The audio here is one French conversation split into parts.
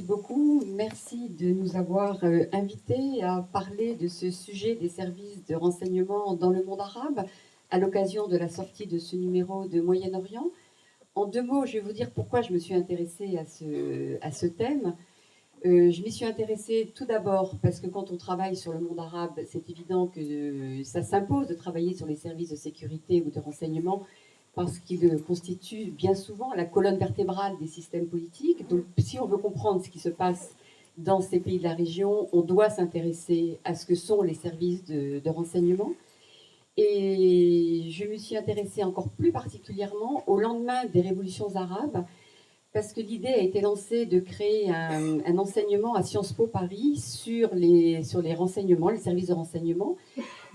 beaucoup. Merci de nous avoir invités à parler de ce sujet des services de renseignement dans le monde arabe à l'occasion de la sortie de ce numéro de Moyen-Orient. En deux mots, je vais vous dire pourquoi je me suis intéressée à ce thème. Je m'y suis intéressée tout d'abord parce que quand on travaille sur le monde arabe, c'est évident que ça s'impose de travailler sur les services de sécurité ou de renseignement parce qu'il constitue bien souvent la colonne vertébrale des systèmes politiques. Donc si on veut comprendre ce qui se passe dans ces pays de la région, on doit s'intéresser à ce que sont les services de renseignement. Et je me suis intéressée encore plus particulièrement au lendemain des révolutions arabes, parce que l'idée a été lancée de créer un enseignement à Sciences Po Paris sur les renseignements, les services de renseignement.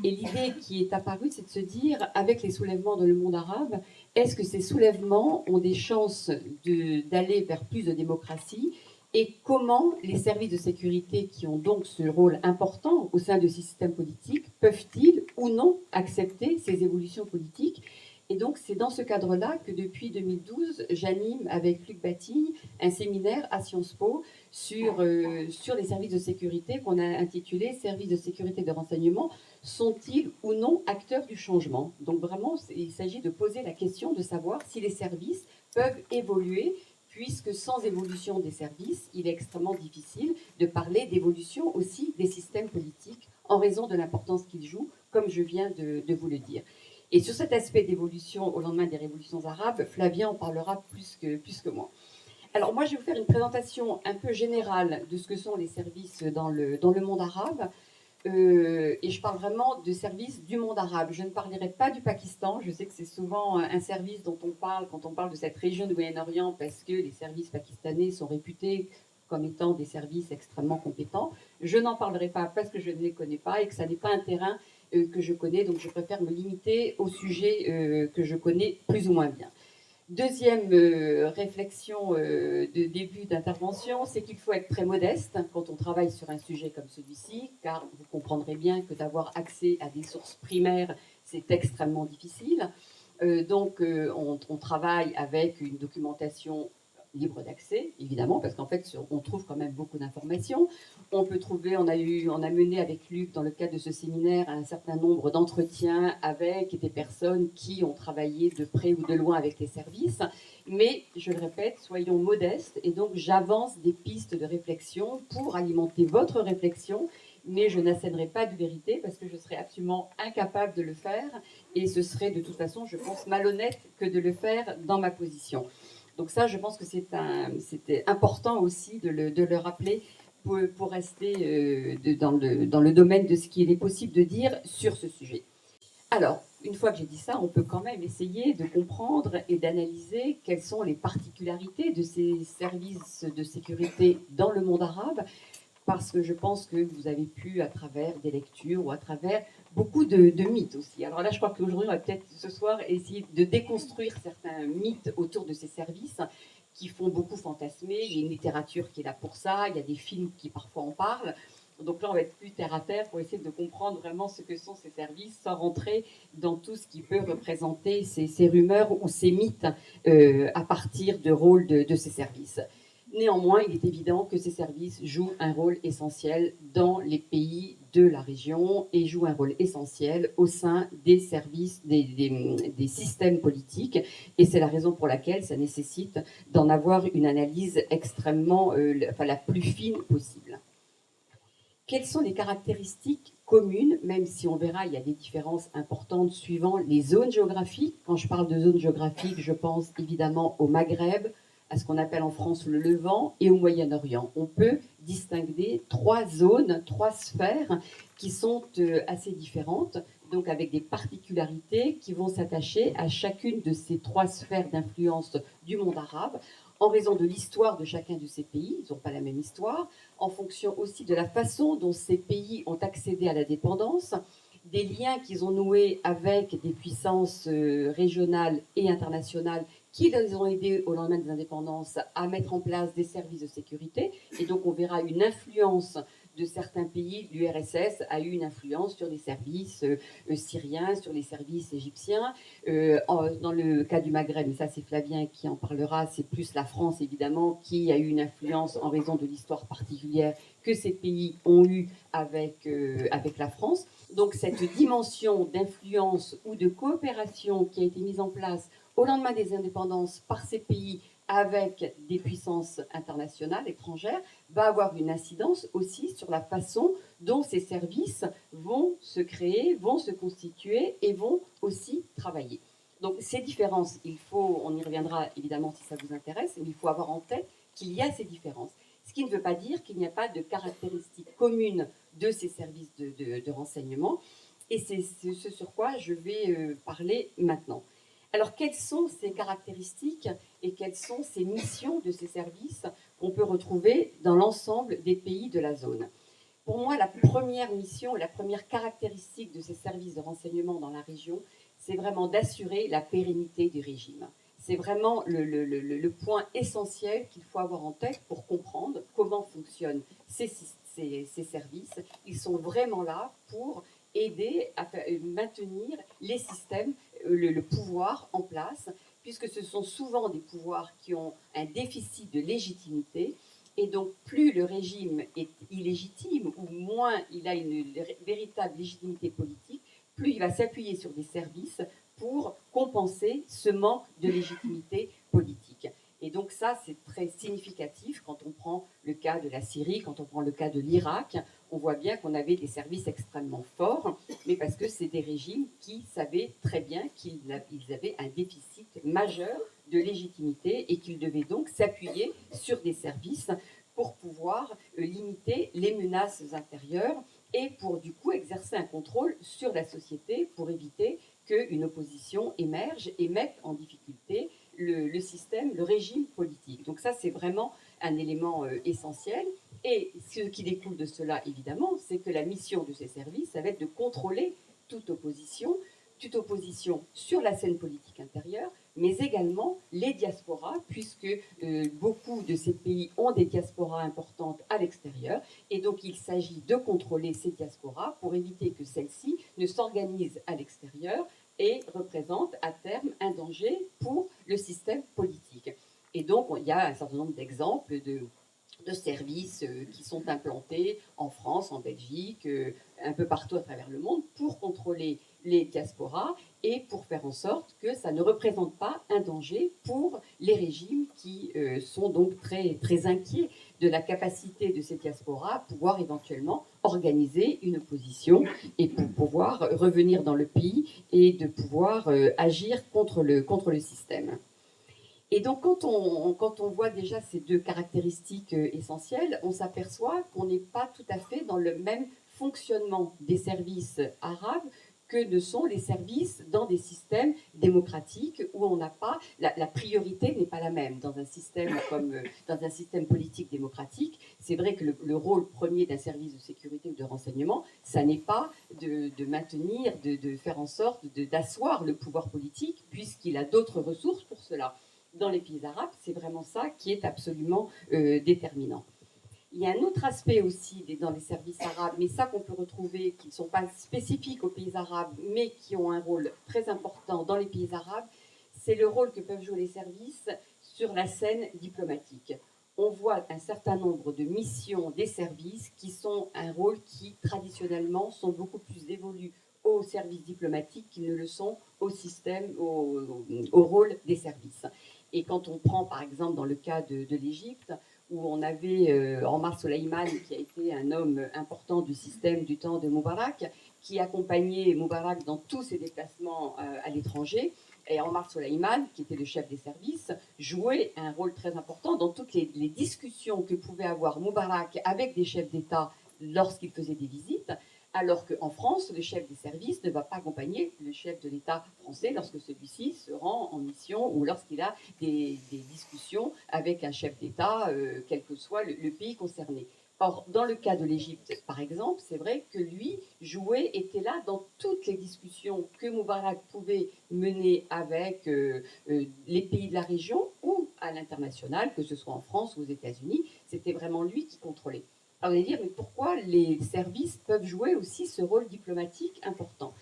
Et l'idée qui est apparue, c'est de se dire, avec les soulèvements dans le monde arabe, est-ce que ces soulèvements ont des chances d'aller vers plus de démocratie, et comment les services de sécurité, qui ont donc ce rôle important au sein de ces systèmes politiques, peuvent-ils ou non accepter ces évolutions politiques? Et donc, c'est dans ce cadre-là que depuis 2012, j'anime avec Luc Batille un séminaire à Sciences Po sur les services de sécurité qu'on a intitulé Services de sécurité de renseignement, sont-ils ou non acteurs du changement? Donc vraiment, il s'agit de poser la question de savoir si les services peuvent évoluer, puisque sans évolution des services, il est extrêmement difficile de parler d'évolution aussi des systèmes politiques en raison de l'importance qu'ils jouent, comme je viens de vous le dire. Et sur cet aspect d'évolution au lendemain des révolutions arabes, Flavien en parlera plus que moi. Alors moi, je vais vous faire une présentation un peu générale de ce que sont les services dans le monde arabe. Et je parle vraiment de services du monde arabe. Je ne parlerai pas du Pakistan. Je sais que c'est souvent un service dont on parle quand on parle de cette région du Moyen-Orient, parce que les services pakistanais sont réputés comme étant des services extrêmement compétents. Je n'en parlerai pas parce que je ne les connais pas et que ça n'est pas un terrain que je connais, donc je préfère me limiter au sujet que je connais plus ou moins bien. Deuxième réflexion de début d'intervention, c'est qu'il faut être très modeste quand on travaille sur un sujet comme celui-ci, car vous comprendrez bien que d'avoir accès à des sources primaires, c'est extrêmement difficile. On travaille avec une documentation libre d'accès, évidemment, parce qu'en fait, on trouve quand même beaucoup d'informations. On peut trouver, on a mené avec Luc, dans le cadre de ce séminaire, un certain nombre d'entretiens avec des personnes qui ont travaillé de près ou de loin avec les services. Mais, je le répète, soyons modestes, et donc j'avance des pistes de réflexion pour alimenter votre réflexion, mais je n'assènerai pas de vérité parce que je serais absolument incapable de le faire, et ce serait de toute façon, je pense, malhonnête que de le faire dans ma position. Donc ça, je pense que c'était important aussi de le rappeler pour rester dans le domaine de ce qu'il est possible de dire sur ce sujet. Alors, une fois que j'ai dit ça, on peut quand même essayer de comprendre et d'analyser quelles sont les particularités de ces services de sécurité dans le monde arabe, parce que je pense que vous avez pu, à travers des lectures ou à travers beaucoup de mythes aussi. Alors là, je crois qu'aujourd'hui, on va peut-être ce soir essayer de déconstruire certains mythes autour de ces services qui font beaucoup fantasmer. Il y a une littérature qui est là pour ça, il y a des films qui parfois en parlent. Donc là, on va être plus terre à terre pour essayer de comprendre vraiment ce que sont ces services, sans rentrer dans tout ce qui peut représenter ces rumeurs ou ces mythes à partir de rôles de ces services. Néanmoins, il est évident que ces services jouent un rôle essentiel dans les pays de la région et jouent un rôle essentiel au sein des services, des systèmes politiques. Et c'est la raison pour laquelle ça nécessite d'en avoir une analyse extrêmement, la plus fine possible. Quelles sont les caractéristiques communes, même si on verra, il y a des différences importantes suivant les zones géographiques. Quand je parle de zones géographiques, je pense évidemment au Maghreb, à ce qu'on appelle en France le Levant, et au Moyen-Orient. On peut distinguer trois zones, trois sphères qui sont assez différentes, donc avec des particularités qui vont s'attacher à chacune de ces trois sphères d'influence du monde arabe, en raison de l'histoire de chacun de ces pays. Ils n'ont pas la même histoire, en fonction aussi de la façon dont ces pays ont accédé à la dépendance, des liens qu'ils ont noués avec des puissances régionales et internationales qui les ont aidés au lendemain des indépendances à mettre en place des services de sécurité. Et donc on verra une influence de certains pays, l'URSS a eu une influence sur les services syriens, sur les services égyptiens. Dans le cas du Maghreb, et ça c'est Flavien qui en parlera, c'est plus la France évidemment qui a eu une influence en raison de l'histoire particulière que ces pays ont eu avec la France. Donc cette dimension d'influence ou de coopération qui a été mise en place au lendemain des indépendances par ces pays avec des puissances internationales, étrangères, va avoir une incidence aussi sur la façon dont ces services vont se créer, vont se constituer et vont aussi travailler. Donc ces différences, on y reviendra évidemment si ça vous intéresse, mais il faut avoir en tête qu'il y a ces différences. Ce qui ne veut pas dire qu'il n'y a pas de caractéristiques communes de ces services de renseignement, et c'est ce sur quoi je vais parler maintenant. Alors, quelles sont ces caractéristiques et quelles sont ces missions de ces services qu'on peut retrouver dans l'ensemble des pays de la zone? Pour moi, la première mission, la première caractéristique de ces services de renseignement dans la région, c'est vraiment d'assurer la pérennité du régime. C'est vraiment le point essentiel qu'il faut avoir en tête pour comprendre comment fonctionnent ces services. Ils sont vraiment là pour aider à maintenir les systèmes, le pouvoir en place, puisque ce sont souvent des pouvoirs qui ont un déficit de légitimité. Et donc, plus le régime est illégitime, ou moins il a une véritable légitimité politique, plus il va s'appuyer sur des services pour compenser ce manque de légitimité politique. Et donc ça, c'est très significatif quand on prend le cas de la Syrie, quand on prend le cas de l'Irak. On voit bien qu'on avait des services extrêmement forts, mais parce que c'est des régimes qui savaient très bien qu'ils avaient un déficit majeur de légitimité et qu'ils devaient donc s'appuyer sur des services pour pouvoir limiter les menaces intérieures et pour du coup exercer un contrôle sur la société pour éviter qu'une opposition émerge et mette en difficulté le système, le régime politique. Donc ça, c'est vraiment un élément essentiel. Et ce qui découle de cela, évidemment, c'est que la mission de ces services, ça va être de contrôler toute opposition sur la scène politique intérieure, mais également les diasporas, puisque beaucoup de ces pays ont des diasporas importantes à l'extérieur, et donc il s'agit de contrôler ces diasporas pour éviter que celles-ci ne s'organisent à l'extérieur et représentent à terme un danger pour le système politique. Et donc il y a un certain nombre d'exemples de services qui sont implantés en France, en Belgique, un peu partout à travers le monde pour contrôler les diasporas et pour faire en sorte que ça ne représente pas un danger pour les régimes qui sont donc très, très inquiets de la capacité de ces diasporas à pouvoir éventuellement organiser une opposition et pour pouvoir revenir dans le pays et de pouvoir agir contre le système. Et donc, quand on voit déjà ces deux caractéristiques essentielles, on s'aperçoit qu'on n'est pas tout à fait dans le même fonctionnement des services arabes que ne sont les services dans des systèmes démocratiques où on n'a pas la priorité n'est pas la même dans un système comme dans un système politique démocratique. C'est vrai que le rôle premier d'un service de sécurité ou de renseignement, ça n'est pas de maintenir, de faire en sorte d'asseoir le pouvoir politique puisqu'il a d'autres ressources pour cela. Dans les pays arabes, c'est vraiment ça qui est absolument déterminant. Il y a un autre aspect aussi dans les services arabes, mais ça qu'on peut retrouver, qui ne sont pas spécifiques aux pays arabes, mais qui ont un rôle très important dans les pays arabes, c'est le rôle que peuvent jouer les services sur la scène diplomatique. On voit un certain nombre de missions des services qui sont un rôle qui, traditionnellement, sont beaucoup plus dévolus aux services diplomatiques qu'ils ne le sont au système, au rôle des services. Et quand on prend, par exemple, dans le cas de l'Égypte, où on avait Omar Soleiman, qui a été un homme important du système du temps de Moubarak, qui accompagnait Moubarak dans tous ses déplacements à l'étranger. Et Omar Soleiman, qui était le chef des services, jouait un rôle très important dans toutes les discussions que pouvait avoir Moubarak avec des chefs d'État lorsqu'il faisait des visites, alors qu'en France, le chef des services ne va pas accompagner le chef de l'État français lorsque celui-ci se rend en mission ou lorsqu'il a des discussions avec un chef d'État, quel que soit le pays concerné. Or, dans le cas de l'Égypte, par exemple, c'est vrai que lui était là dans toutes les discussions que Moubarak pouvait mener avec les pays de la région ou à l'international, que ce soit en France ou aux États-Unis. C'était vraiment lui qui contrôlait. Alors, vous allez dire, mais pourquoi les services peuvent jouer aussi ce rôle diplomatique important?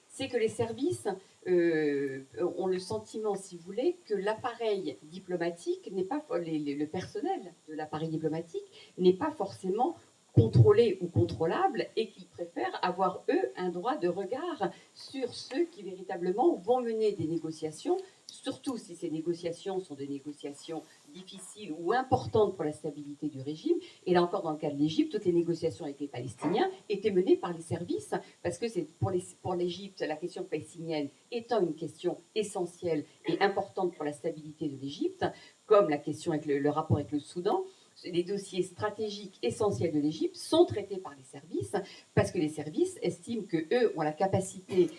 C'est que les services ont le sentiment, si vous voulez, que l'appareil diplomatique n'est pas, le personnel de l'appareil diplomatique n'est pas forcément contrôlé ou contrôlable et qu'ils préfèrent avoir, eux, un droit de regard sur ceux qui véritablement vont mener des négociations, surtout si ces négociations sont des négociations difficiles ou importantes pour la stabilité du régime. Et là encore, dans le cas de l'Égypte, toutes les négociations avec les Palestiniens étaient menées par les services, parce que c'est pour l'Égypte, la question palestinienne étant une question essentielle et importante pour la stabilité de l'Égypte, comme la question avec le rapport avec le Soudan. Les dossiers stratégiques essentiels de l'Égypte sont traités par les services, parce que les services estiment qu'eux ont la capacité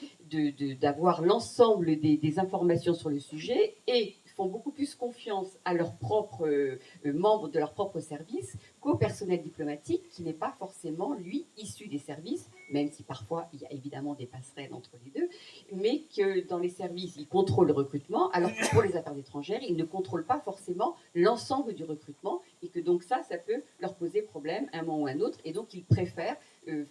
d'avoir l'ensemble des informations sur le sujet et font beaucoup plus confiance à leurs propres membres de leur propre service qu'au personnel diplomatique qui n'est pas forcément, lui, issu des services, même si parfois il y a évidemment des passerelles entre les deux, mais que dans les services, ils contrôlent le recrutement, alors que pour les affaires étrangères, ils ne contrôlent pas forcément l'ensemble du recrutement, et que donc ça peut leur poser problème à un moment ou à un autre, et donc ils préfèrent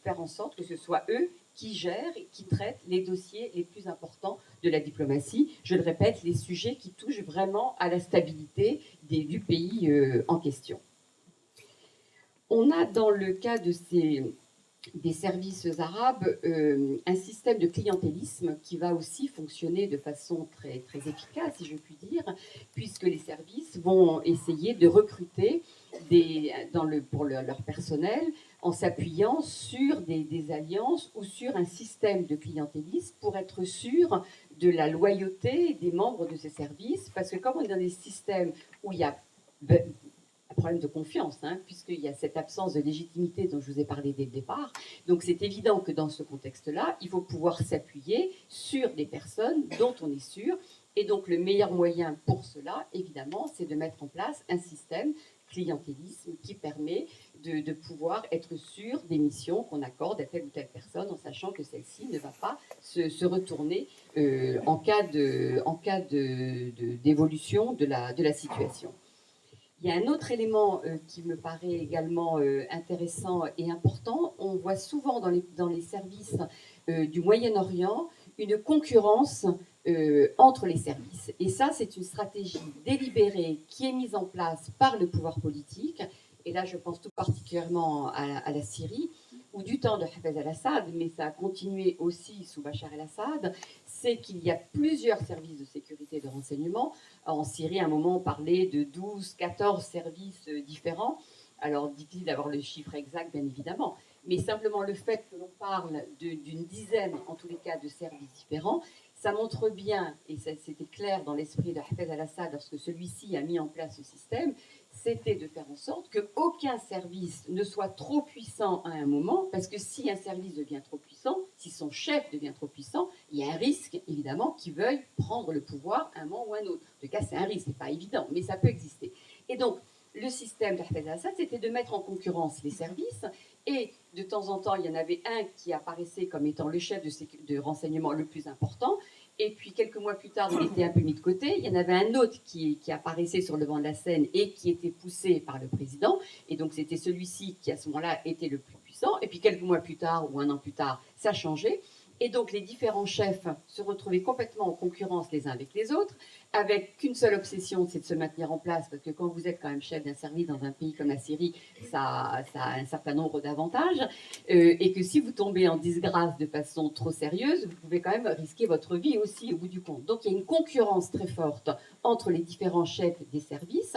faire en sorte que ce soit eux qui gèrent et qui traitent les dossiers les plus importants de la diplomatie. Je le répète, les sujets qui touchent vraiment à la stabilité du pays en question. On a dans le cas des services arabes un système de clientélisme qui va aussi fonctionner de façon très, très efficace, si je puis dire, puisque les services vont essayer de recruter pour leur personnel en s'appuyant sur des alliances ou sur un système de clientélisme pour être sûr de la loyauté des membres de ces services, parce que comme on est dans des systèmes où il y a un problème de confiance, puisqu'il y a cette absence de légitimité dont je vous ai parlé dès le départ. Donc c'est évident que dans ce contexte-là, il faut pouvoir s'appuyer sur des personnes dont on est sûr. Et donc le meilleur moyen pour cela, évidemment, c'est de mettre en place un système clientélisme qui permet de pouvoir être sûr des missions qu'on accorde à telle ou telle personne, en sachant que celle-ci ne va pas se retourner en cas d'évolution de la situation. Il y a un autre élément qui me paraît également intéressant et important. On voit souvent dans les services du Moyen-Orient une concurrence entre les services. Et ça, c'est une stratégie délibérée qui est mise en place par le pouvoir politique. Et là, je pense tout particulièrement à la Syrie, ou du temps de Hafez al-Assad, mais ça a continué aussi sous Bachar el-Assad, c'est qu'il y a plusieurs services de sécurité et de renseignement. En Syrie, à un moment, on parlait de 12, 14 services différents. Alors, difficile d'avoir le chiffre exact, bien évidemment, mais simplement le fait que l'on parle d'une dizaine, en tous les cas, de services différents, ça montre bien, et c'était clair dans l'esprit de Hafez al-Assad lorsque celui-ci a mis en place ce système, c'était de faire en sorte qu'aucun service ne soit trop puissant à un moment, parce que si un service devient trop puissant, si son chef devient trop puissant, il y a un risque, évidemment, qu'il veuille prendre le pouvoir à un moment ou à un autre. En tout cas, c'est un risque, c'est pas évident, mais ça peut exister. Et donc, le système d'Ahmed Assad, c'était de mettre en concurrence les services, et de temps en temps, il y en avait un qui apparaissait comme étant le chef de renseignement le plus important, et puis quelques mois plus tard, il était un peu mis de côté. Il y en avait un autre qui apparaissait sur le devant de la scène et qui était poussé par le président. Et donc c'était celui-ci qui à ce moment-là était le plus puissant. Et puis quelques mois plus tard ou un an plus tard, ça changeait. Et donc les différents chefs se retrouvaient complètement en concurrence les uns avec les autres, avec qu'une seule obsession, c'est de se maintenir en place, parce que quand vous êtes quand même chef d'un service dans un pays comme la Syrie, ça a un certain nombre d'avantages, et que si vous tombez en disgrâce de façon trop sérieuse, vous pouvez quand même risquer votre vie aussi au bout du compte. Donc il y a une concurrence très forte entre les différents chefs des services,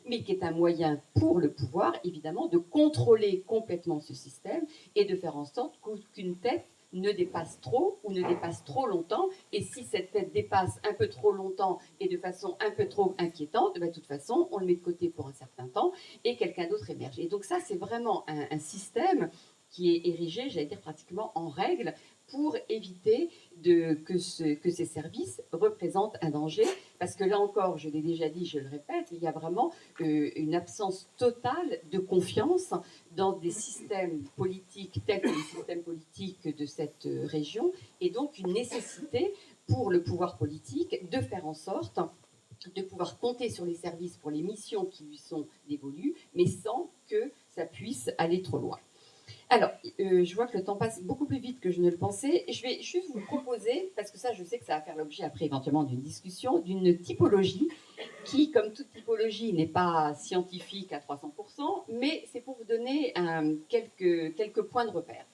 mais qui est un moyen pour le pouvoir, évidemment, de contrôler complètement ce système et de faire en sorte qu'aucune tête ne dépasse trop ou ne dépasse trop longtemps. Et si cette tête dépasse un peu trop longtemps et de façon un peu trop inquiétante, de toute façon, on le met de côté pour un certain temps et quelqu'un d'autre émerge. Et donc ça, c'est vraiment un système qui est érigé, j'allais dire, pratiquement en règle pour éviter que ces services représentent un danger. Parce que là encore, je l'ai déjà dit, je le répète, il y a vraiment une absence totale de confiance dans des systèmes politiques tels que les systèmes politiques de cette région, et donc une nécessité pour le pouvoir politique de faire en sorte de pouvoir compter sur les services pour les missions qui lui sont dévolues, mais sans que ça puisse aller trop loin. Alors, je vois que le temps passe beaucoup plus vite que je ne le pensais. Je vais juste vous proposer, parce que ça, je sais que ça va faire l'objet après éventuellement d'une discussion, d'une typologie qui, comme toute typologie, n'est pas scientifique à 300%, mais c'est pour vous donner quelques points de repère.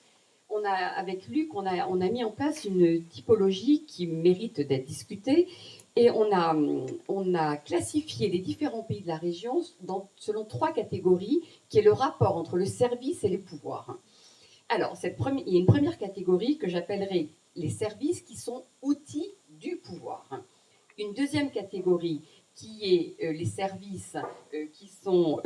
Avec Luc, on a mis en place une typologie qui mérite d'être discutée et on a classifié les différents pays de la région selon 3 catégories, qui est le rapport entre le service et les pouvoirs. Alors, il y a une première catégorie que j'appellerai les services qui sont outils du pouvoir. Une deuxième catégorie qui est les services qui sont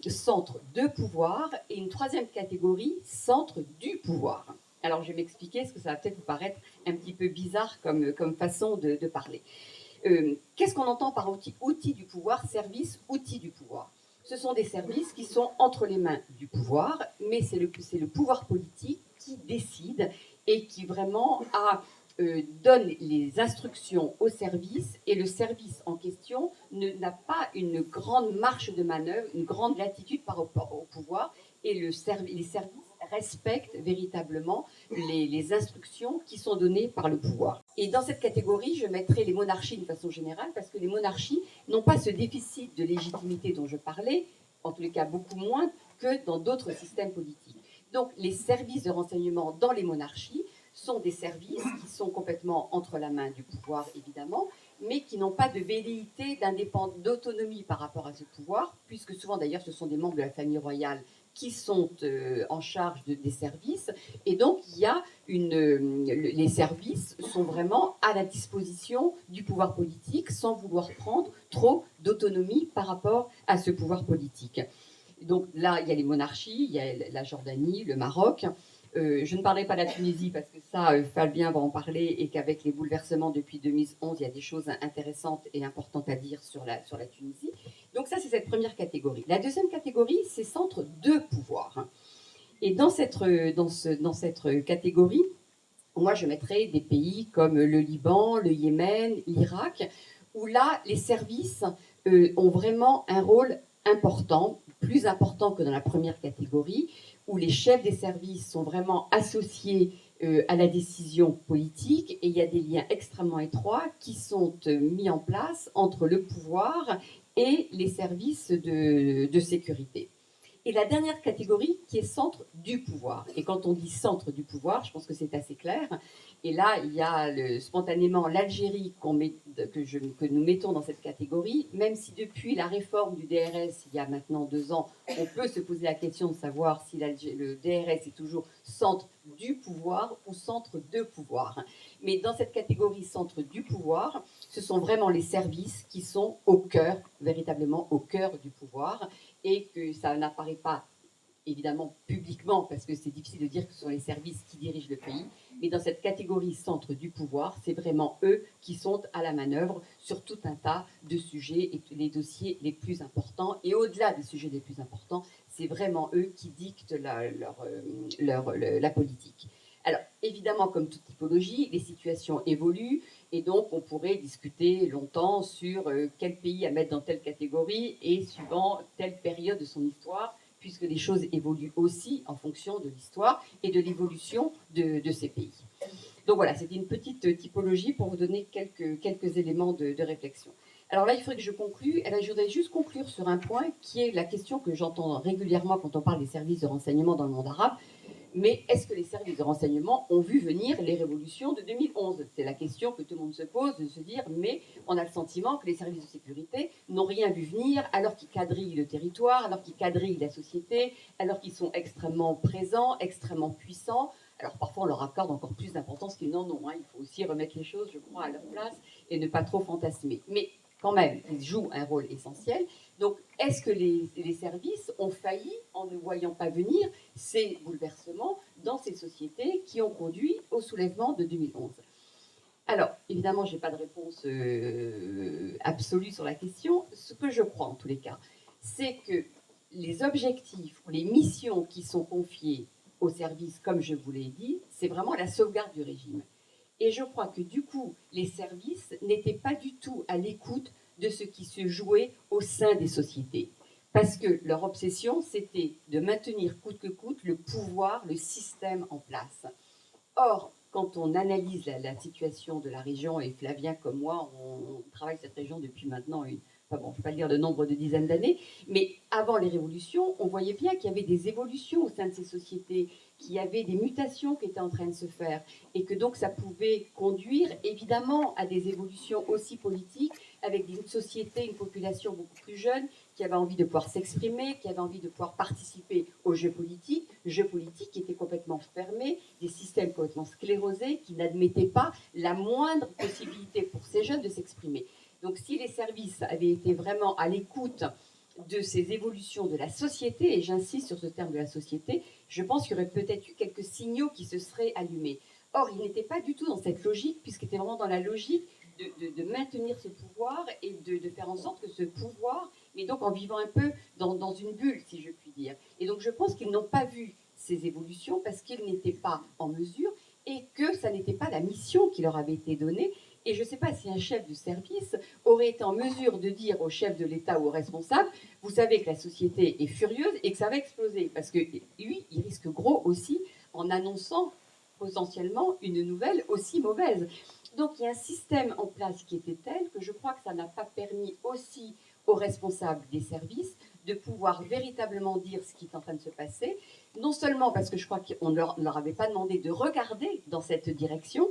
centres de pouvoir, et une troisième catégorie, centre du pouvoir. Alors, je vais m'expliquer, parce que ça va peut-être vous paraître un petit peu bizarre comme façon de parler. Qu'est-ce qu'on entend par outil du pouvoir, service, outil du pouvoir? Ce sont des services qui sont entre les mains du pouvoir, mais c'est le pouvoir politique qui décide et qui vraiment donne les instructions au service, et le service en question n'a pas une grande marge de manœuvre, une grande latitude par rapport au pouvoir, et les services respectent véritablement les instructions qui sont données par le pouvoir. Et dans cette catégorie, je mettrai les monarchies de façon générale, parce que les monarchies n'ont pas ce déficit de légitimité dont je parlais, en tous les cas beaucoup moins que dans d'autres systèmes politiques. Donc les services de renseignement dans les monarchies sont des services qui sont complètement entre la main du pouvoir, évidemment, mais qui n'ont pas de velléité d'indépendance, d'autonomie par rapport à ce pouvoir, puisque souvent d'ailleurs ce sont des membres de la famille royale qui sont en charge des services. Et donc, les services sont vraiment à la disposition du pouvoir politique sans vouloir prendre trop d'autonomie par rapport à ce pouvoir politique. Donc là, il y a les monarchies, il y a la Jordanie, le Maroc. Je ne parlerai pas de la Tunisie parce que ça, Fabien va en parler, et qu'avec les bouleversements depuis 2011, il y a des choses intéressantes et importantes à dire sur la Tunisie. Donc ça, c'est cette première catégorie. La deuxième catégorie, c'est centre de pouvoir. Et dans cette catégorie, moi, je mettrais des pays comme le Liban, le Yémen, l'Irak, où là, les services ont vraiment un rôle important, plus important que dans la première catégorie, où les chefs des services sont vraiment associés à la décision politique, et il y a des liens extrêmement étroits qui sont mis en place entre le pouvoir et les services de sécurité. Et la dernière catégorie qui est centre du pouvoir. Et quand on dit centre du pouvoir, je pense que c'est assez clair. Et là, il y a spontanément l'Algérie que nous mettons dans cette catégorie, même si depuis la réforme du DRS, il y a maintenant 2 ans, on peut se poser la question de savoir si le DRS est toujours centre du pouvoir ou centre de pouvoir. Mais dans cette catégorie centre du pouvoir, ce sont vraiment les services qui sont au cœur, véritablement au cœur du pouvoir, et que ça n'apparaît pas évidemment publiquement, parce que c'est difficile de dire que ce sont les services qui dirigent le pays, mais dans cette catégorie centre du pouvoir, c'est vraiment eux qui sont à la manœuvre sur tout un tas de sujets et les dossiers les plus importants. Et au-delà des sujets les plus importants, c'est vraiment eux qui dictent la politique. Alors, évidemment, comme toute typologie, les situations évoluent, et donc on pourrait discuter longtemps sur quel pays à mettre dans telle catégorie, et suivant telle période de son histoire, puisque les choses évoluent aussi en fonction de l'histoire et de l'évolution de ces pays. Donc voilà, c'était une petite typologie pour vous donner quelques éléments de réflexion. Alors là, il faudrait que je conclue. Et là, je voudrais juste conclure sur un point qui est la question que j'entends régulièrement quand on parle des services de renseignement dans le monde arabe. Mais est-ce que les services de renseignement ont vu venir les révolutions de 2011? C'est la question que tout le monde se pose, de se dire, mais on a le sentiment que les services de sécurité n'ont rien vu venir, alors qu'ils quadrillent le territoire, alors qu'ils quadrillent la société, alors qu'ils sont extrêmement présents, extrêmement puissants. Alors parfois on leur accorde encore plus d'importance qu'ils n'en ont. Il faut aussi remettre les choses, je crois, à leur place et ne pas trop fantasmer. Mais quand même, ils jouent un rôle essentiel. Donc, est-ce que les services ont failli en ne voyant pas venir ces bouleversements dans ces sociétés qui ont conduit au soulèvement de 2011? Alors, évidemment, je n'ai pas de réponse absolue sur la question. Ce que je crois, en tous les cas, c'est que les objectifs ou les missions qui sont confiées aux services, comme je vous l'ai dit, c'est vraiment la sauvegarde du régime. Et je crois que du coup, les services n'étaient pas du tout à l'écoute de ce qui se jouait au sein des sociétés. Parce que leur obsession, c'était de maintenir coûte que coûte le pouvoir, le système en place. Or, quand on analyse la situation de la région, et Flavien comme moi, on travaille cette région depuis maintenant enfin bon, je ne vais pas dire le nombre de dizaines d'années, mais avant les révolutions, on voyait bien qu'il y avait des évolutions au sein de ces sociétés, qu'il y avait des mutations qui étaient en train de se faire, et que donc ça pouvait conduire évidemment à des évolutions aussi politiques, avec une société, une population beaucoup plus jeune, qui avait envie de pouvoir s'exprimer, qui avait envie de pouvoir participer aux jeux politiques qui étaient complètement fermés, des systèmes complètement sclérosés, qui n'admettaient pas la moindre possibilité pour ces jeunes de s'exprimer. Donc si les services avaient été vraiment à l'écoute de ces évolutions de la société, et j'insiste sur ce terme de la société, je pense qu'il y aurait peut-être eu quelques signaux qui se seraient allumés. Or, il n'était pas du tout dans cette logique, puisqu'il était vraiment dans la logique de maintenir ce pouvoir et de faire en sorte que ce pouvoir, mais donc en vivant un peu dans une bulle, si je puis dire. Et donc je pense qu'ils n'ont pas vu ces évolutions parce qu'ils n'étaient pas en mesure et que ça n'était pas la mission qui leur avait été donnée. Et je ne sais pas si un chef de service aurait été en mesure de dire au chef de l'État ou au responsable, vous savez que la société est furieuse et que ça va exploser. Parce que lui, il risque gros aussi en annonçant potentiellement une nouvelle aussi mauvaise. Donc il y a un système en place qui était tel que je crois que ça n'a pas permis aussi aux responsables des services de pouvoir véritablement dire ce qui est en train de se passer, non seulement parce que je crois qu'on ne leur avait pas demandé de regarder dans cette direction,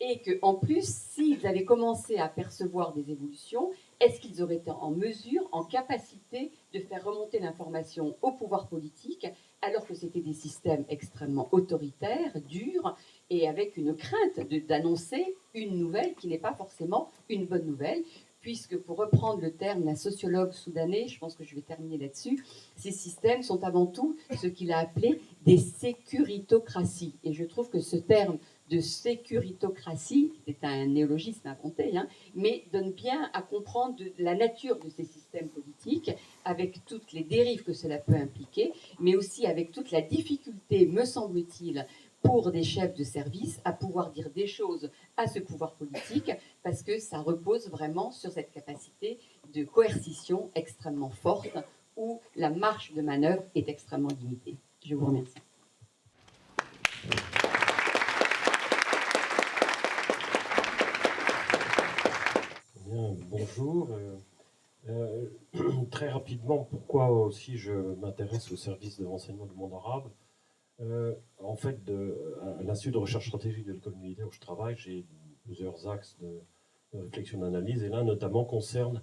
et qu'en plus, s'ils avaient commencé à percevoir des évolutions, est-ce qu'ils auraient été en mesure, en capacité de faire remonter l'information au pouvoir politique, alors que c'était des systèmes extrêmement autoritaires, durs, et avec une crainte d'annoncer une nouvelle qui n'est pas forcément une bonne nouvelle, puisque pour reprendre le terme d'un sociologue soudanais, je pense que je vais terminer là-dessus, ces systèmes sont avant tout ce qu'il a appelé des sécuritocraties. Et je trouve que ce terme de sécuritocratie, c'est un néologisme inventé, mais donne bien à comprendre la nature de ces systèmes politiques, avec toutes les dérives que cela peut impliquer, mais aussi avec toute la difficulté, me semble-t-il, pour des chefs de service à pouvoir dire des choses à ce pouvoir politique, parce que ça repose vraiment sur cette capacité de coercition extrêmement forte, où la marge de manœuvre est extrêmement limitée. Je vous remercie. Bien, bonjour. Très rapidement, pourquoi aussi je m'intéresse au service de renseignement du monde arabe. En fait, à l'Institut de recherche stratégique de l'école militaire où je travaille, j'ai plusieurs axes de réflexion d'analyse, et l'un notamment concerne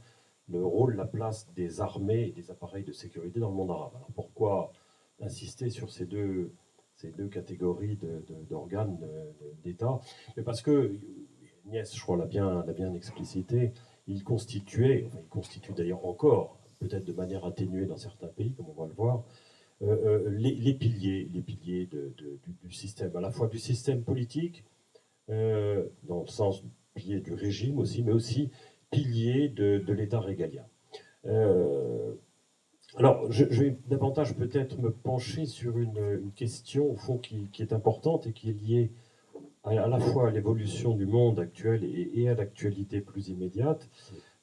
le rôle, la place des armées et des appareils de sécurité dans le monde arabe. Alors pourquoi insister sur ces deux catégories d'organes d'État? Mais parce que Agnès, je crois, l'a bien explicité, il constituait, enfin, il constitue d'ailleurs encore, peut-être de manière atténuée dans certains pays, comme on va le voir, les piliers du système, à la fois du système politique, dans le sens pilier du régime aussi, mais aussi pilier de l'État régalien. Alors, je vais davantage peut-être me pencher sur une question, au fond, qui est importante et qui est liée à la fois à l'évolution du monde actuel et à l'actualité plus immédiate.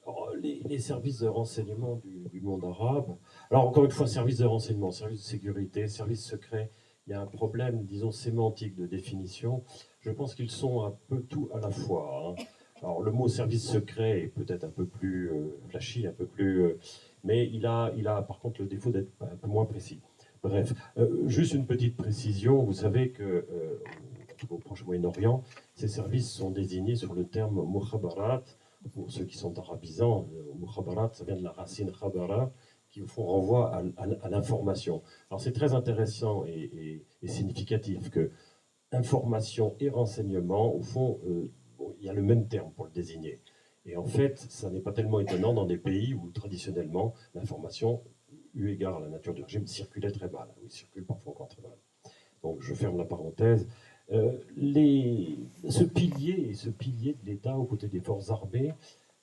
Alors, les services de renseignement du monde arabe, alors encore une fois, services de renseignement, services de sécurité, services secrets, il y a un problème, disons, sémantique de définition. Je pense qu'ils sont un peu tout à la fois. Alors le mot service secret est peut-être un peu plus flashy, un peu plus... mais il a par contre le défaut d'être un peu moins précis. Bref, juste une petite précision, vous savez que au Proche Moyen-Orient, ces services sont désignés sur le terme mukhabarat. Pour ceux qui sont arabisants, mukhabarat, ça vient de la racine khabara, qui au fond renvoie à l'information. Alors c'est très intéressant et significatif que information et renseignement, au fond, bon, il y a le même terme pour le désigner. Et en fait, ça n'est pas tellement étonnant dans des pays où traditionnellement l'information, eu égard à la nature du régime, circulait très mal, ou circule parfois encore très mal. Donc je ferme la parenthèse. Ce pilier de l'État aux côtés des forces armées,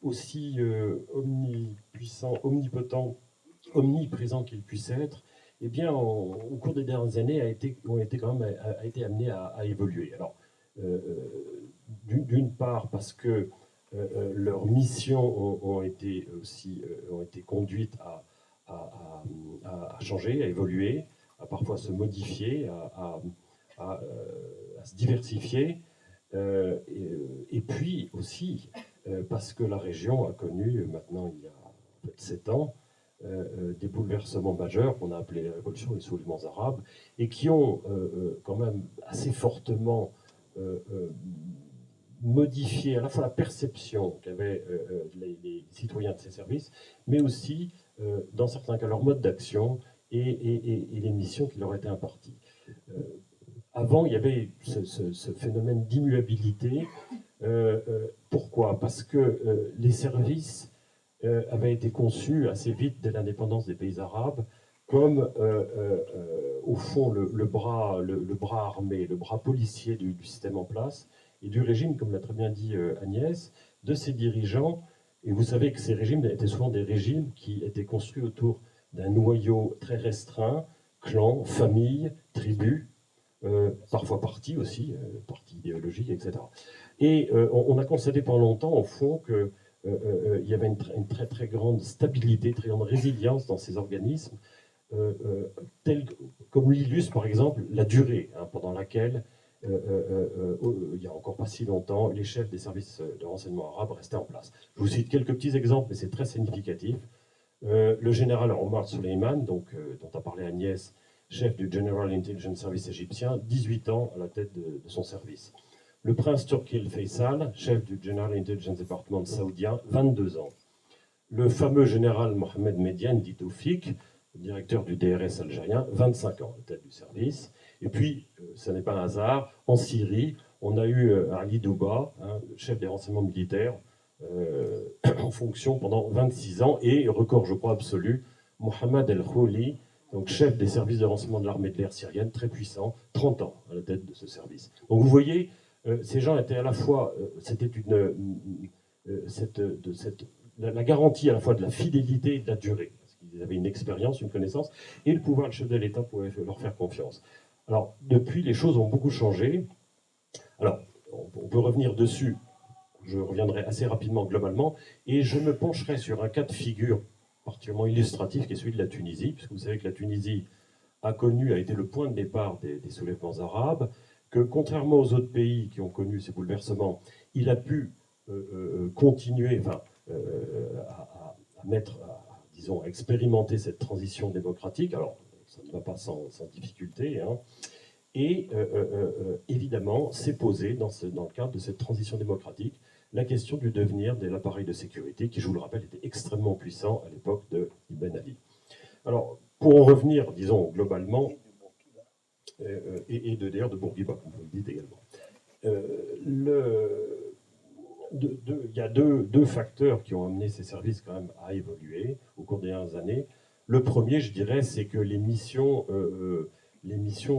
aussi omnipuissant, omnipotent, omniprésent qu'il puisse être, eh bien, au cours des dernières années, a été amené à évoluer. Alors, d'une part, parce que leurs missions ont été aussi ont été conduites à changer, à évoluer, à parfois se modifier, à se diversifier. Et puis aussi, parce que la région a connu, maintenant il y a en fait 7 ans, des bouleversements majeurs qu'on a appelés la révolution des soulèvements arabes, et qui ont quand même assez fortement modifié à la fois la perception qu'avaient les citoyens de ces services, mais aussi, dans certains cas, leur mode d'action et les missions qui leur étaient imparties. Avant, il y avait ce phénomène d'immuabilité. Pourquoi? Parce que les services avaient été conçus assez vite dès l'indépendance des pays arabes comme, au fond, le bras armé, le bras policier du système en place et du régime, comme l'a très bien dit Agnès, de ses dirigeants. Et vous savez que ces régimes étaient souvent des régimes qui étaient construits autour d'un noyau très restreint, clans, familles, tribus, parfois partis aussi, partis idéologiques, etc. Et on a constaté pendant longtemps, au fond, qu'il y avait une très très grande stabilité, très grande résilience dans ces organismes, comme l'illustre par exemple la durée pendant laquelle, il n'y a encore pas si longtemps, les chefs des services de renseignement arabes restaient en place. Je vous cite quelques petits exemples, mais c'est très significatif. Le général Omar Suleiman, dont a parlé Agnès, chef du General Intelligence Service égyptien, 18 ans à la tête de son service. Le prince Turkil Faisal, chef du General Intelligence Department saoudien, 22 ans. Le fameux général Mohamed Mediane, dit Toufik, directeur du DRS algérien, 25 ans à la tête du service. Et puis, ce n'est pas un hasard, en Syrie, on a eu Ali Douba, chef des renseignements militaires, en fonction pendant 26 ans, et record, je crois, absolu, Mohamed El Khouli, donc chef des services de renseignement de l'armée de l'air syrienne, très puissant, 30 ans à la tête de ce service. Donc vous voyez, ces gens étaient à la fois, c'était la garantie à la fois de la fidélité et de la durée, parce qu'ils avaient une expérience, une connaissance, et le pouvoir, le chef de l'État pouvait leur faire confiance. Alors, depuis, les choses ont beaucoup changé. Alors, on peut revenir dessus, je reviendrai assez rapidement globalement, et je me pencherai sur un cas de figure particulièrement illustratif qui est celui de la Tunisie, puisque vous savez que la Tunisie a été le point de départ des soulèvements arabes, que contrairement aux autres pays qui ont connu ces bouleversements, il a pu continuer, à disons, à expérimenter cette transition démocratique. Alors, ça ne va pas sans difficulté, et évidemment, s'est posé dans le cadre de cette transition démocratique la question du devenir de l'appareil de sécurité, qui, je vous le rappelle, était extrêmement puissant à l'époque de Ben Ali. Alors, pour en revenir, disons, globalement, et d'ailleurs de Bourguiba, comme vous le dites également, il y a deux facteurs qui ont amené ces services quand même à évoluer au cours des dernières années. Le premier, je dirais, c'est que les missions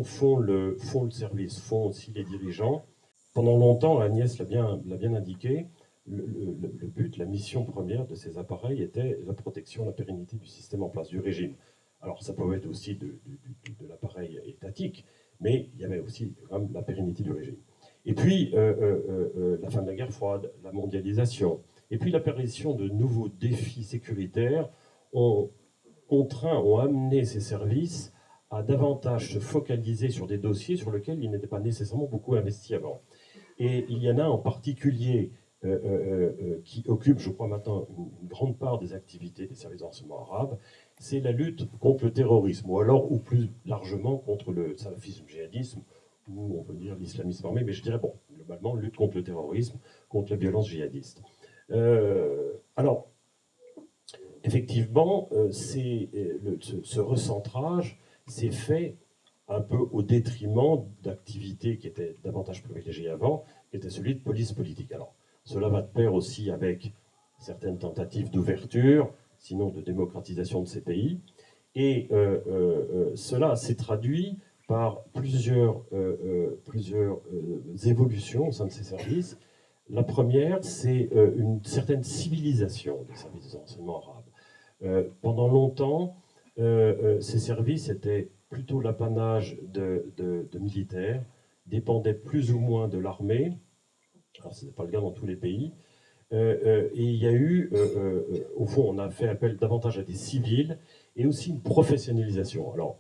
font le service, font aussi les dirigeants. Pendant longtemps, Agnès l'a bien indiqué, le but, la mission première de ces appareils était la protection, la pérennité du système en place, du régime. Alors ça pouvait être aussi de l'appareil étatique, mais il y avait aussi quand même la pérennité du régime. Et puis, la fin de la guerre froide, la mondialisation, et puis l'apparition de nouveaux défis sécuritaires ont amené ces services à davantage se focaliser sur des dossiers sur lesquels ils n'étaient pas nécessairement beaucoup investis avant. Et il y en a en particulier qui occupe, je crois maintenant, une grande part des activités des services de renseignement arabes, c'est la lutte contre le terrorisme, ou plus largement contre le salafisme djihadisme, ou on peut dire l'islamisme armé, mais je dirais, globalement, lutte contre le terrorisme, contre la violence djihadiste. Alors, effectivement, ce recentrage s'est fait un peu au détriment d'activités qui étaient davantage privilégiées avant, qui était celui de police politique. Alors, cela va de pair aussi avec certaines tentatives d'ouverture, sinon de démocratisation de ces pays, et cela s'est traduit par plusieurs évolutions au sein de ces services. La première, c'est une certaine civilisation des services de renseignement arabes. Pendant longtemps, ces services étaient plutôt l'apanage de militaires, dépendaient plus ou moins de l'armée. Alors, ce n'est pas le cas dans tous les pays, Et il y a eu, au fond, on a fait appel davantage à des civils et aussi une professionnalisation. Alors,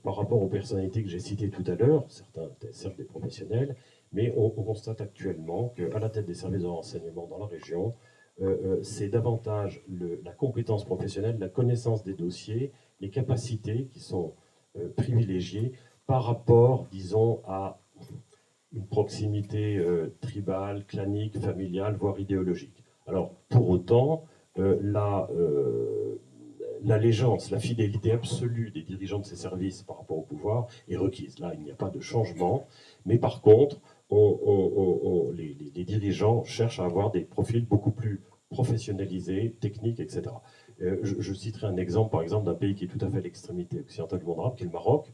par rapport aux personnalités que j'ai citées tout à l'heure, certains étaient certes des professionnels, mais on constate actuellement qu'à la tête des services de renseignement dans la région, c'est davantage la compétence professionnelle, la connaissance des dossiers, les capacités qui sont privilégiées par rapport, disons, à une proximité tribale, clanique, familiale, voire idéologique. Alors, pour autant, l'allégeance, la fidélité absolue des dirigeants de ces services par rapport au pouvoir est requise. Là, il n'y a pas de changement, mais par contre, les dirigeants cherchent à avoir des profils beaucoup plus professionnalisés, techniques, etc. Je citerai un exemple, par exemple, d'un pays qui est tout à fait à l'extrémité occidentale du monde arabe, qui est le Maroc.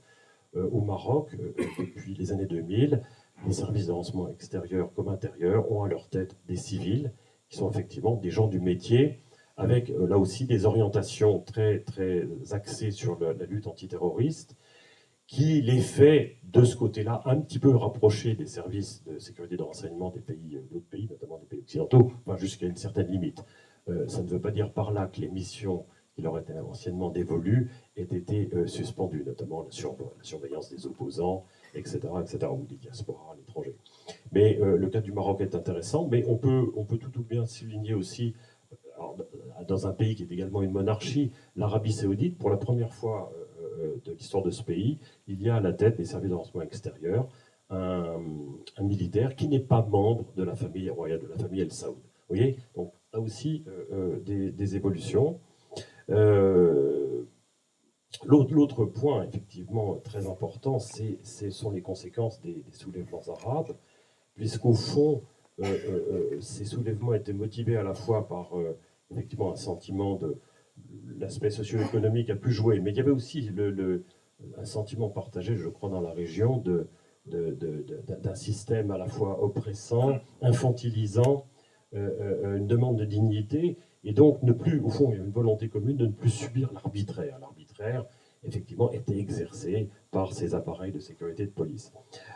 Au Maroc, depuis les années 2000, les services de renseignement extérieur comme intérieur ont à leur tête des civils, qui sont effectivement des gens du métier, avec là aussi des orientations très, très axées sur la lutte antiterroriste, qui les fait de ce côté-là un petit peu rapprocher des services de sécurité de renseignement des pays, d'autres pays, notamment des pays occidentaux, enfin, jusqu'à une certaine limite. Ça ne veut pas dire par là que les missions qui leur étaient anciennement dévolues aient été suspendues, notamment la surveillance des opposants, etc., etc., ou des diasporas à l'étranger. Mais le cas du Maroc est intéressant, mais on peut tout ou bien souligner aussi, alors, dans un pays qui est également une monarchie, l'Arabie Saoudite, pour la première fois de l'histoire de ce pays, il y a à la tête des services de renseignement extérieur un militaire qui n'est pas membre de la famille royale, de la famille El Saoud. Vous voyez, donc là aussi des évolutions. L'autre point, effectivement, très important, ce sont les conséquences des soulèvements arabes, puisqu'au fond, ces soulèvements étaient motivés à la fois par effectivement un sentiment de l'aspect socio-économique a pu jouer, mais il y avait aussi un sentiment partagé, je crois, dans la région d'un système à la fois oppressant, infantilisant, une demande de dignité, et donc ne plus, au fond, il y a une volonté commune de ne plus subir l'arbitraire. L'arbitraire, effectivement, était exercé par ces appareils de sécurité de police.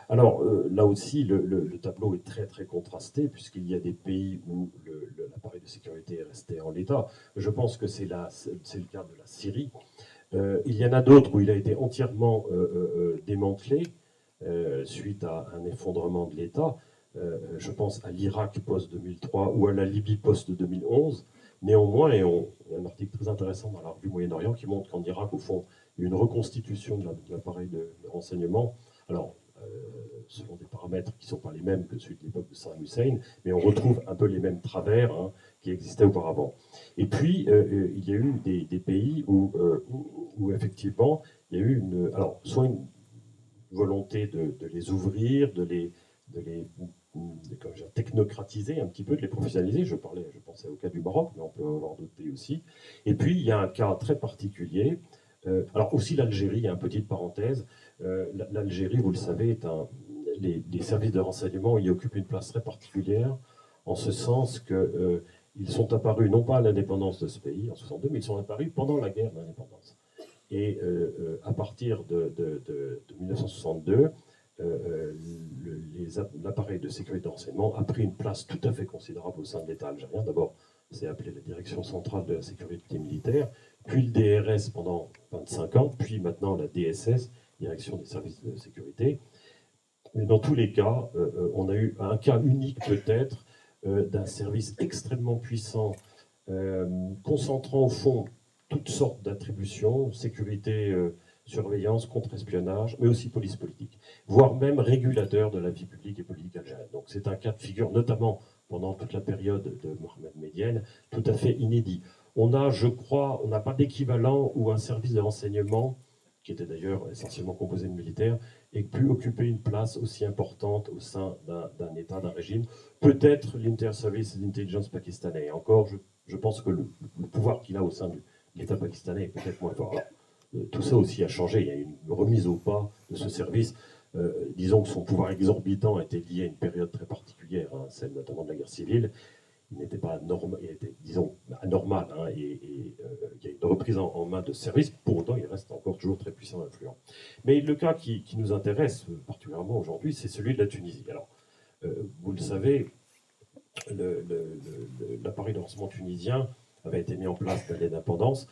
Alors là aussi, le tableau est très très contrasté, puisqu'il y a des pays où l'appareil de sécurité est resté en l'état. Je pense que c'est le cas de la Syrie. Il y en a d'autres où il a été entièrement démantelé suite à un effondrement de l'État. Je pense à l'Irak post-2003 ou à la Libye post-2011. Néanmoins, et il y a un article très intéressant dans la revue Moyen-Orient qui montre qu'en Irak, au fond, il y a une reconstitution de l'appareil de renseignement. Alors, selon des paramètres qui ne sont pas les mêmes que ceux de l'époque de Saddam Hussein, mais on retrouve un peu les mêmes travers qui existaient auparavant. Et puis, il y a eu des pays où effectivement, il y a eu soit une volonté de les ouvrir, de les technocratiser un petit peu, de les professionnaliser. Je pensais au cas du Maroc, mais on peut avoir d'autres pays aussi. Et puis, il y a un cas très particulier. Alors aussi l'Algérie, il y a une petite parenthèse. L'Algérie, vous le savez, les services de renseignement y occupent une place très particulière, en ce sens qu'ils sont apparus, non pas à l'indépendance de ce pays, en 62, mais ils sont apparus pendant la guerre d'indépendance. Et à partir de 1962, l'appareil de sécurité de renseignement a pris une place tout à fait considérable au sein de l'État algérien. D'abord, c'est appelé la Direction centrale de la sécurité militaire, puis le DRS pendant 25 ans, puis maintenant la DSS, Direction des services de sécurité. Mais dans tous les cas, on a eu un cas unique peut-être d'un service extrêmement puissant, concentrant au fond toutes sortes d'attributions, sécurité, surveillance, contre-espionnage, mais aussi police politique, voire même régulateur de la vie publique et politique algérienne. Donc c'est un cas de figure, notamment pendant toute la période de Mohamed Medienne, tout à fait inédit. On a, je crois, on n'a pas d'équivalent où un service de renseignement, qui était d'ailleurs essentiellement composé de militaires, ait pu occuper une place aussi importante au sein d'un État, d'un régime. Peut-être l'Inter-Service Intelligence pakistanais. Et encore, je pense que le pouvoir qu'il a au sein de l'État pakistanais est peut-être moins fort. Alors, tout ça aussi a changé. Il y a une remise au pas de ce service. Disons que son pouvoir exorbitant était lié à une période très particulière, celle notamment de la guerre civile. Il n'était pas normal, il était, disons, anormal, et il y a une reprise en main de ce service. Pour autant, il reste encore toujours très puissant et influent. Mais le cas qui nous intéresse particulièrement aujourd'hui, c'est celui de la Tunisie. Alors, vous le savez, l'appareil de renseignement tunisien avait été mis en place dès l'indépendance,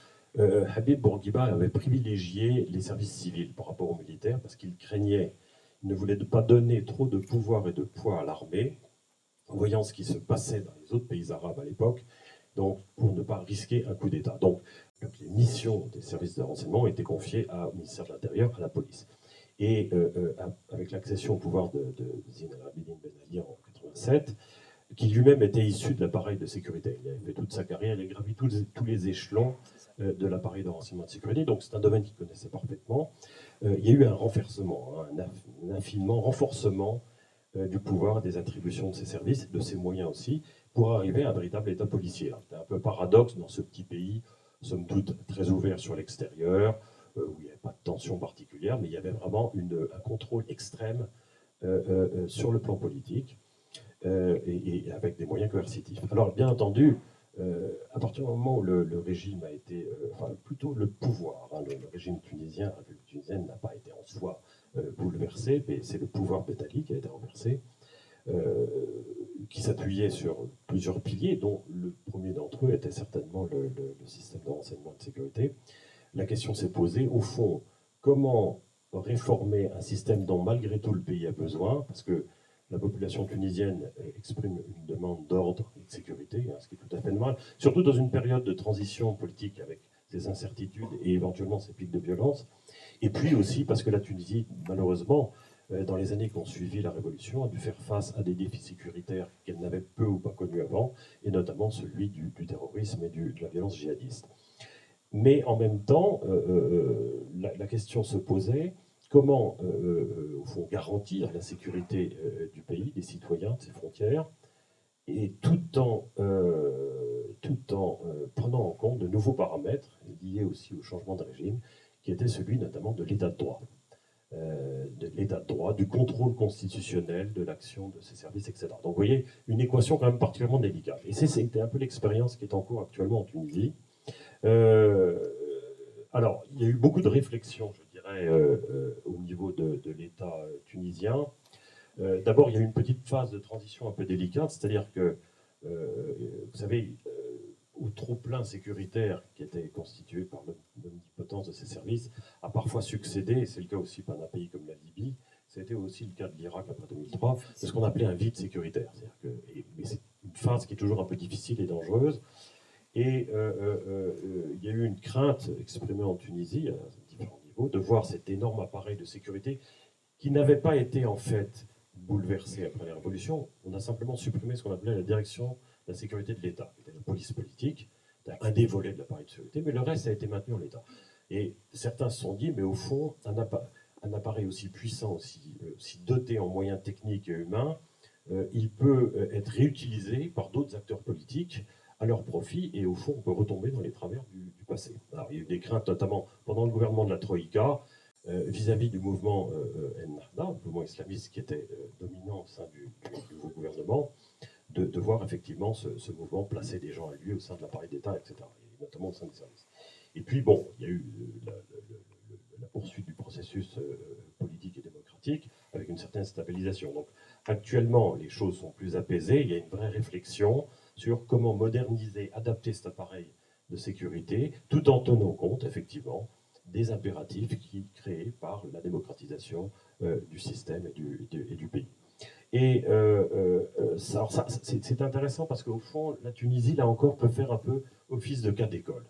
Habib Bourguiba avait privilégié les services civils par rapport aux militaires parce qu'il craignait, il ne voulait pas donner trop de pouvoir et de poids à l'armée, voyant ce qui se passait dans les autres pays arabes à l'époque, donc pour ne pas risquer un coup d'État. Donc les missions des services de renseignement étaient confiées au ministère de l'Intérieur, à la police. Et avec l'accession au pouvoir de Zine al-Abidine Ben Ali en 87, qui lui-même était issu de l'appareil de sécurité. Il avait fait toute sa carrière, il a gravi tous les échelons de l'appareil de renseignement de sécurité, donc c'est un domaine qu'il connaissait parfaitement. Il y a eu un renversement, un infiniment renforcement du pouvoir, des attributions de ces services, de ses moyens aussi, pour arriver à un véritable État policier. C'était un peu paradoxe dans ce petit pays, somme toute très ouvert sur l'extérieur, où il n'y avait pas de tension particulière, mais il y avait vraiment un contrôle extrême sur le plan politique. Et avec des moyens coercitifs. Alors, bien entendu, à partir du moment où le régime a été, enfin plutôt le pouvoir, hein, le régime tunisien, la République tunisienne n'a pas été en soi bouleversé, mais c'est le pouvoir Ben Ali qui a été renversé, qui s'appuyait sur plusieurs piliers, dont le premier d'entre eux était certainement le système de renseignement et de sécurité. La question s'est posée, au fond, comment réformer un système dont malgré tout le pays a besoin, parce que la population tunisienne exprime une demande d'ordre et de sécurité, hein, ce qui est tout à fait normal, surtout dans une période de transition politique avec ses incertitudes et éventuellement ses pics de violence. Et puis aussi parce que la Tunisie, malheureusement, dans les années qui ont suivi la révolution, a dû faire face à des défis sécuritaires qu'elle n'avait peu ou pas connus avant, et notamment celui du terrorisme et de la violence djihadiste. Mais en même temps, la question se posait comment, au fond, garantir la sécurité du pays, des citoyens, de ses frontières, et tout en prenant en compte de nouveaux paramètres liés aussi au changement de régime, qui était celui notamment de l'état de droit. Du contrôle constitutionnel de l'action de ces services, etc. Donc vous voyez, une équation quand même particulièrement délicate. Et c'était un peu l'expérience qui est en cours actuellement en Tunisie. Alors, il y a eu beaucoup de réflexions, je dirais, au niveau de l'État tunisien. D'abord, il y a eu une petite phase de transition un peu délicate, c'est-à-dire que, vous savez, au trop-plein sécuritaire qui était constitué par l'omnipotence de ces services, a parfois succédé, et c'est le cas aussi d'un pays comme la Libye, c'était aussi le cas de l'Irak après 2003, de ce qu'on appelait un vide sécuritaire. Mais c'est une phase qui est toujours un peu difficile et dangereuse. Et il y a eu une crainte exprimée en Tunisie, à différents niveaux, de voir cet énorme appareil de sécurité qui n'avait pas été en fait bouleversé après la Révolution. On a simplement supprimé ce qu'on appelait la direction de la sécurité de l'État, qui était la police politique, un des volets de l'appareil de sécurité, mais le reste a été maintenu en l'État. Et certains se sont dit, mais au fond, un appareil aussi puissant, aussi doté en moyens techniques et humains, il peut être réutilisé par d'autres acteurs politiques à leur profit, et au fond, on peut retomber dans les travers du passé. Alors, il y a eu des craintes, notamment pendant le gouvernement de la Troïka, vis-à-vis du mouvement Ennahda, le mouvement islamiste qui était dominant au sein du nouveau gouvernement, de voir effectivement ce mouvement placer des gens à lui au sein de l'appareil d'État, etc., et notamment au sein des services. Et puis, bon, il y a eu la poursuite du processus politique et démocratique avec une certaine stabilisation. Donc, actuellement, les choses sont plus apaisées, il y a une vraie réflexion sur comment moderniser, adapter cet appareil de sécurité, tout en tenant compte, effectivement, des impératifs créés par la démocratisation du système et du pays. Et c'est intéressant parce qu'au fond, la Tunisie, là encore, peut faire un peu office de cas d'école.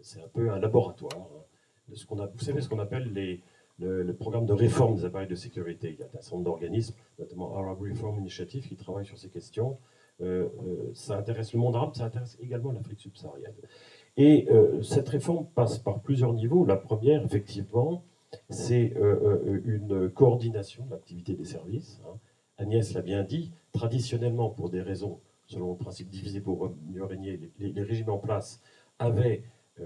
C'est un peu un laboratoire, hein, de ce vous savez, ce qu'on appelle le programme de réforme des appareils de sécurité. Il y a un certain nombre d'organismes, notamment Arab Reform Initiative, qui travaillent sur ces questions. Ça intéresse le monde arabe, ça intéresse également l'Afrique subsaharienne. Et cette réforme passe par plusieurs niveaux. La première, effectivement, c'est une coordination de l'activité des services. Hein. Agnès l'a bien dit, traditionnellement, pour des raisons, selon le principe divisé pour mieux régner, les régimes en place avaient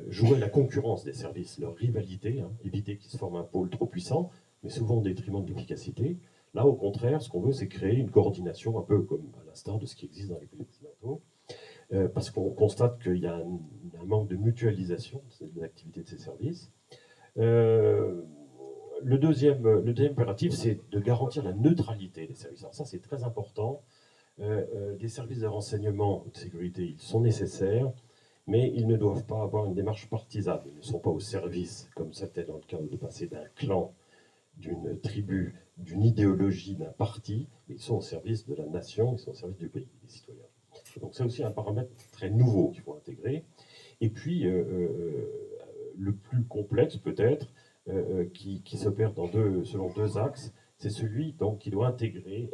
joué la concurrence des services, leur rivalité, hein, éviter qu'il se forme un pôle trop puissant, mais souvent au détriment de l'efficacité. Là, au contraire, ce qu'on veut, c'est créer une coordination, un peu comme à l'instar de ce qui existe dans les pays occidentaux, parce qu'on constate qu'il y a un manque de mutualisation de l'activité de ces services. Le deuxième impératif, c'est de garantir la neutralité des services. Alors ça, c'est très important. des services de renseignement de sécurité, ils sont nécessaires, mais ils ne doivent pas avoir une démarche partisane. Ils ne sont pas au service, comme c'était dans le cas de passé, d'un clan, d'une tribu, d'une idéologie, d'un parti, mais ils sont au service de la nation, ils sont au service du pays, des citoyens. Donc c'est aussi un paramètre très nouveau qu'il faut intégrer. Et puis, le plus complexe peut-être, qui s'opère selon deux axes, c'est celui donc, qui doit intégrer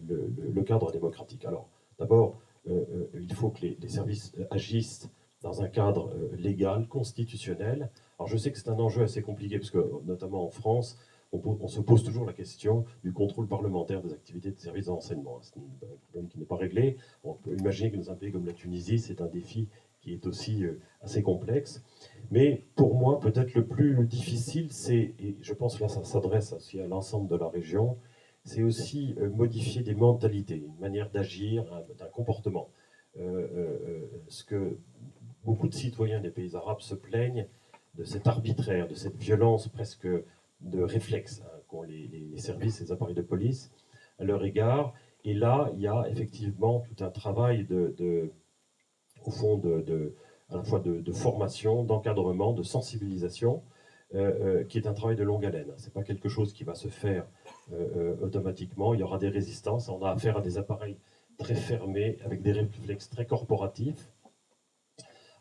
le cadre démocratique. Alors, d'abord, il faut que les services agissent dans un cadre légal, constitutionnel. Alors, je sais que c'est un enjeu assez compliqué, parce que, notamment en France, on se pose toujours la question du contrôle parlementaire des activités de services de renseignement. C'est un problème qui n'est pas réglé. On peut imaginer que dans un pays comme la Tunisie, c'est un défi qui est aussi assez complexe. Mais pour moi, peut-être le plus difficile, c'est, et je pense que là ça s'adresse aussi à l'ensemble de la région, c'est aussi modifier des mentalités, une manière d'agir, d'un comportement. Ce que beaucoup de citoyens des pays arabes se plaignent de cet arbitraire, de cette violence presque de réflexe qu'ont les services, les appareils de police à leur égard. Et là, il y a effectivement tout un travail au fond, à la fois de formation, d'encadrement, de sensibilisation, qui est un travail de longue haleine. Ce n'est pas quelque chose qui va se faire automatiquement. Il y aura des résistances. On a affaire à des appareils très fermés, avec des réflexes très corporatifs,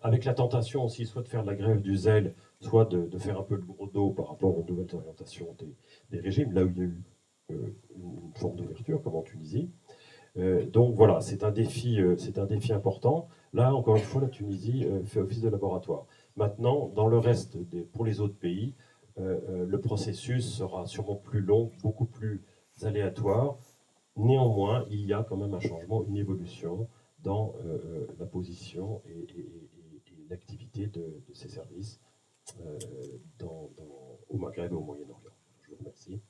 avec la tentation aussi soit de faire de la grève du zèle, soit de faire un peu le gros dos par rapport aux nouvelles orientations des régimes, là où il y a eu une forme d'ouverture, comme en Tunisie. Donc voilà, c'est un défi important. Là, encore une fois, la Tunisie fait office de laboratoire. Maintenant, dans le reste, pour les autres pays, le processus sera sûrement plus long, beaucoup plus aléatoire. Néanmoins, il y a quand même un changement, une évolution dans la position et l'activité de ces services au Maghreb et au Moyen-Orient. Je vous remercie.